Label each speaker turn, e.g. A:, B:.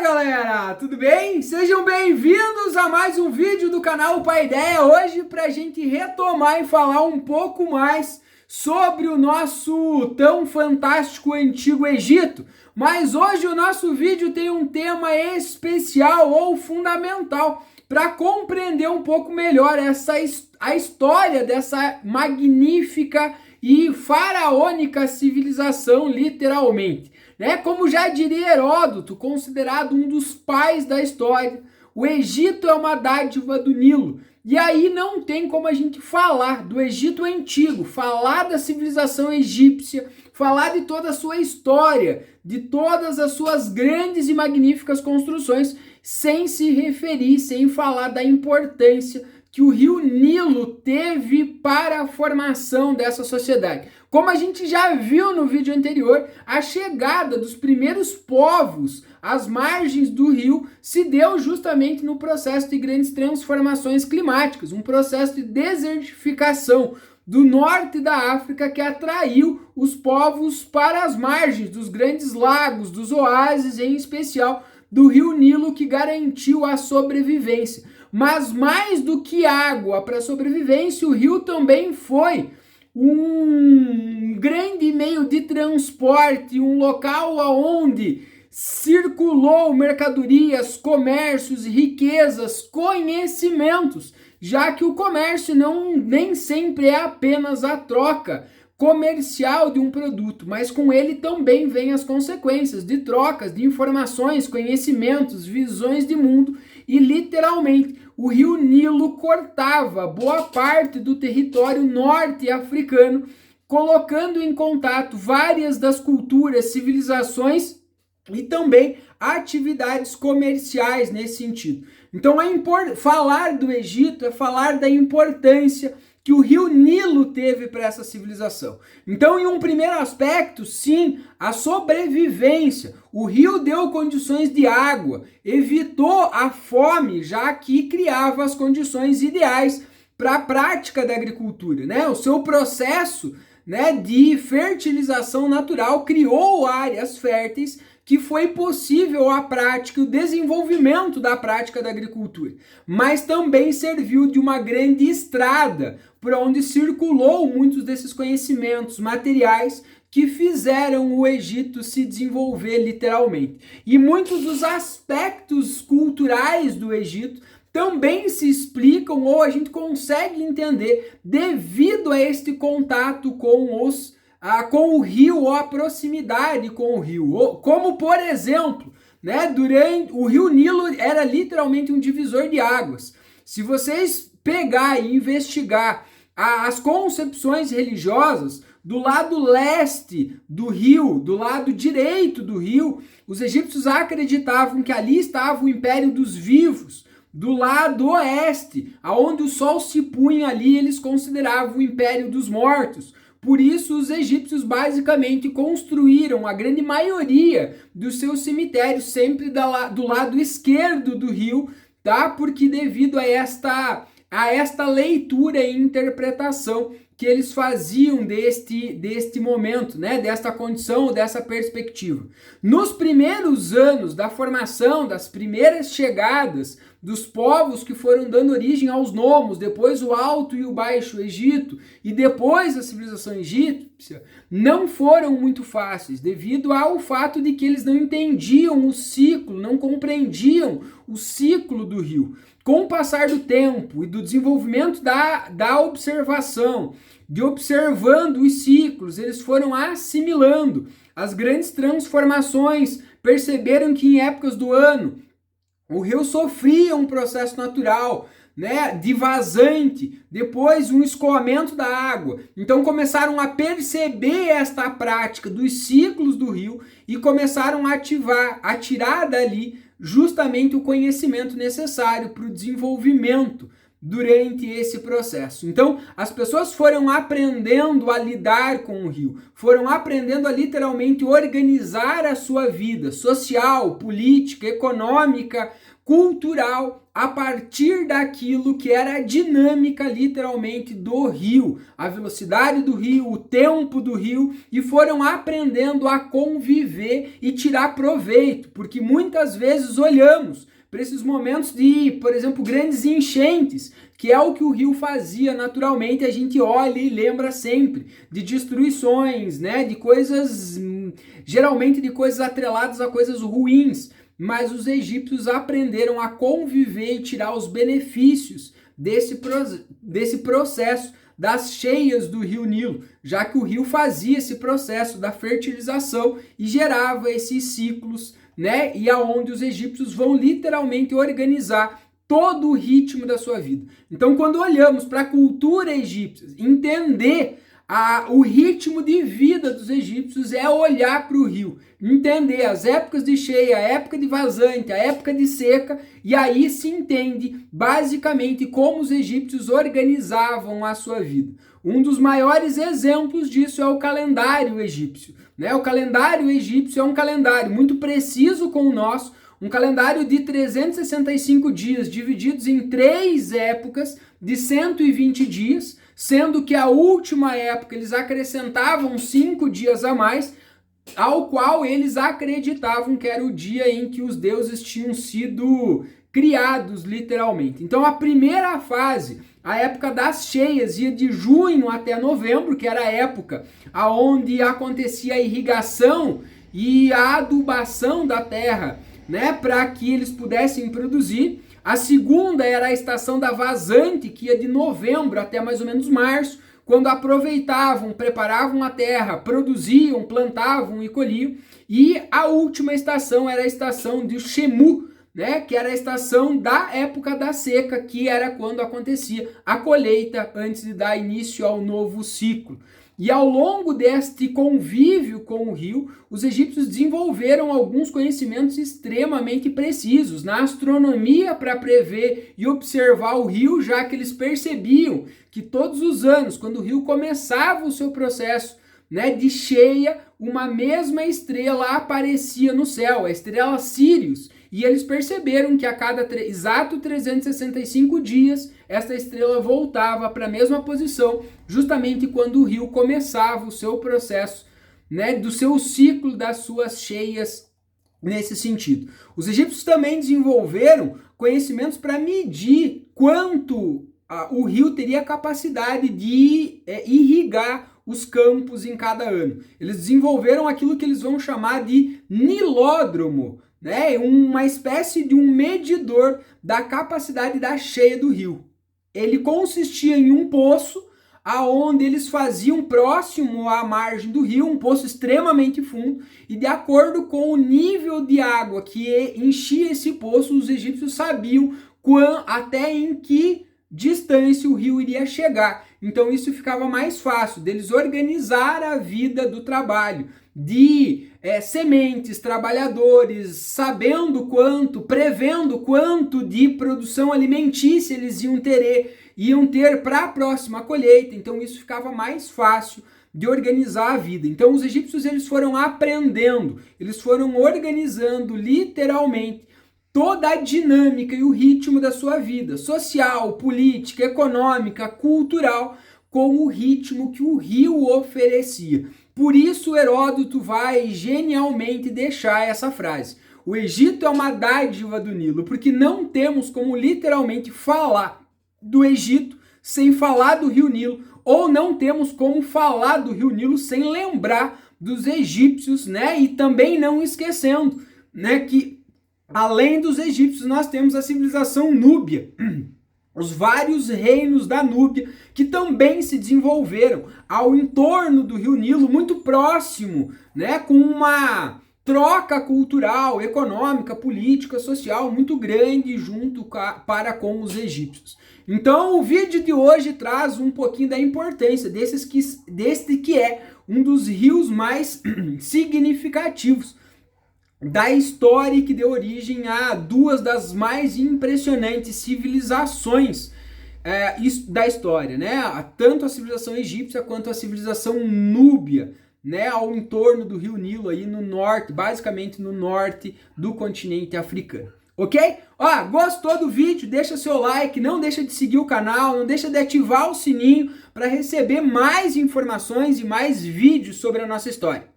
A: Galera, tudo bem? Sejam bem-vindos a mais um vídeo do canal Paideia. Hoje para a gente retomar e falar um pouco mais sobre o nosso tão fantástico antigo Egito. Mas hoje o nosso vídeo tem um tema especial ou fundamental para compreender um pouco melhor a história dessa magnífica e faraônica civilização, literalmente. Como já diria Heródoto, considerado um dos pais da história, o Egito é uma dádiva do Nilo. E aí não tem como a gente falar do Egito antigo, falar da civilização egípcia, falar de toda a sua história, de todas as suas grandes e magníficas construções, sem se referir, sem falar da importância que o rio Nilo teve para a formação dessa sociedade. Como a gente já viu no vídeo anterior, a chegada dos primeiros povos às margens do rio se deu justamente no processo de grandes transformações climáticas, um processo de desertificação do norte da África que atraiu os povos para as margens dos grandes lagos, dos oásis, em especial do rio Nilo, que garantiu a sobrevivência. Mas mais do que água para sobrevivência, o rio também foi um grande meio de transporte, um local onde circulou mercadorias, comércios, riquezas, conhecimentos, já que o comércio nem sempre é apenas a troca comercial de um produto, mas com ele também vem as consequências de trocas de informações, conhecimentos, visões de mundo e literalmente o rio Nilo cortava boa parte do território norte-africano, colocando em contato várias das culturas, civilizações e também atividades comerciais nesse sentido. Então falar do Egito é falar da importância que o rio Nilo teve para essa civilização. Então, em um primeiro aspecto, sim, a sobrevivência. O rio deu condições de água, evitou a fome, já que criava as condições ideais para a prática da agricultura, O seu processo, de fertilização natural criou áreas férteis que foi possível a prática e o desenvolvimento da prática da agricultura, mas também serviu de uma grande estrada por onde circulou muitos desses conhecimentos materiais que fizeram o Egito se desenvolver literalmente. E muitos dos aspectos culturais do Egito também se explicam ou a gente consegue entender devido a este contato com o rio ou a proximidade com o rio. Como, por exemplo, durante o rio Nilo era literalmente um divisor de águas. Se vocês pegar e investigar as concepções religiosas, do lado leste do rio, do lado direito do rio, os egípcios acreditavam que ali estava o Império dos Vivos. Do lado oeste, aonde o sol se punha ali, eles consideravam o Império dos Mortos. Por isso, os egípcios basicamente construíram a grande maioria dos seus cemitérios sempre do lado esquerdo do rio, Porque devido a esta leitura e interpretação que eles faziam deste momento, desta condição, dessa perspectiva. Nos primeiros anos da formação, das primeiras chegadas dos povos que foram dando origem aos nomos, depois o Alto e o Baixo Egito, e depois a civilização egípcia, não foram muito fáceis, devido ao fato de que eles não entendiam o ciclo, não compreendiam o ciclo do rio. Com o passar do tempo e do desenvolvimento da observação, de observando os ciclos, eles foram assimilando as grandes transformações, perceberam que em épocas do ano o rio sofria um processo natural, de vazante, depois um escoamento da água. Então começaram a perceber esta prática dos ciclos do rio e começaram a tirar dali justamente o conhecimento necessário para o desenvolvimento durante esse processo. Então, as pessoas foram aprendendo a lidar com o rio, foram aprendendo a literalmente organizar a sua vida social, política, econômica, cultural, a partir daquilo que era a dinâmica literalmente do rio, a velocidade do rio, o tempo do rio, e foram aprendendo a conviver e tirar proveito, porque muitas vezes olhamos para esses momentos de, por exemplo, grandes enchentes, que é o que o rio fazia naturalmente, a gente olha e lembra sempre de destruições, né, de coisas, geralmente de coisas atreladas a coisas ruins, mas os egípcios aprenderam a conviver e tirar os benefícios desse processo das cheias do rio Nilo, já que o rio fazia esse processo da fertilização e gerava esses ciclos, né? E aonde os egípcios vão literalmente organizar todo o ritmo da sua vida. Então, quando olhamos para a cultura egípcia, entender o ritmo de vida dos egípcios é olhar para o rio, entender as épocas de cheia, a época de vazante, a época de seca, e aí se entende basicamente como os egípcios organizavam a sua vida. Um dos maiores exemplos disso é o calendário egípcio, né? O calendário egípcio é um calendário muito preciso com o nosso, um calendário de 365 dias divididos em 3 épocas de 120 dias, sendo que a última época eles acrescentavam 5 dias a mais, ao qual eles acreditavam que era o dia em que os deuses tinham sido criados, literalmente. Então a primeira fase, a época das cheias, ia de junho até novembro, que era a época onde acontecia a irrigação e a adubação da terra, né, para que eles pudessem produzir. A segunda era a estação da vazante, que ia de novembro até mais ou menos março, quando aproveitavam, preparavam a terra, produziam, plantavam e colhiam. E a última estação era a estação de Shemu, né, que era a estação da época da seca, que era quando acontecia a colheita antes de dar início ao novo ciclo. E ao longo deste convívio com o rio, os egípcios desenvolveram alguns conhecimentos extremamente precisos na astronomia para prever e observar o rio, já que eles percebiam que todos os anos, quando o rio começava o seu processo, né, de cheia, uma mesma estrela aparecia no céu, a estrela Sírius, e eles perceberam que a cada exato 365 dias, essa estrela voltava para a mesma posição, justamente quando o rio começava o seu processo, né, do seu ciclo das suas cheias nesse sentido. Os egípcios também desenvolveram conhecimentos para medir quanto o rio teria capacidade de irrigar os campos em cada ano. Eles desenvolveram aquilo que eles vão chamar de nilódromo, né? Uma espécie de um medidor da capacidade da cheia do rio. Ele consistia em um poço aonde eles faziam próximo à margem do rio, um poço extremamente fundo, e de acordo com o nível de água que enchia esse poço, os egípcios sabiam até em que distância o rio iria chegar. Então isso ficava mais fácil deles organizar a vida do trabalho, de sementes, trabalhadores, sabendo quanto, prevendo quanto de produção alimentícia eles iam ter para a próxima colheita. Então isso ficava mais fácil de organizar a vida. Então os egípcios eles foram aprendendo, eles foram organizando literalmente toda a dinâmica e o ritmo da sua vida, social, política, econômica, cultural, com o ritmo que o rio oferecia. Por isso Heródoto vai genialmente deixar essa frase: o Egito é uma dádiva do Nilo, porque não temos como literalmente falar do Egito sem falar do rio Nilo, ou não temos como falar do rio Nilo sem lembrar dos egípcios, né? E também não esquecendo, né, que além dos egípcios nós temos a civilização núbia, os vários reinos da Núbia, que também se desenvolveram ao entorno do rio Nilo, muito próximo, né, com uma troca cultural, econômica, política, social muito grande para com os egípcios. Então o vídeo de hoje traz um pouquinho da importância deste que é um dos rios mais significativos da história e que deu origem a duas das mais impressionantes civilizações da história, né? Tanto a civilização egípcia quanto a civilização núbia, né? Ao entorno do Rio Nilo aí no norte, basicamente no norte do continente africano. Ok? Ó, gostou do vídeo? Deixa seu like, não deixa de seguir o canal, não deixa de ativar o sininho para receber mais informações e mais vídeos sobre a nossa história.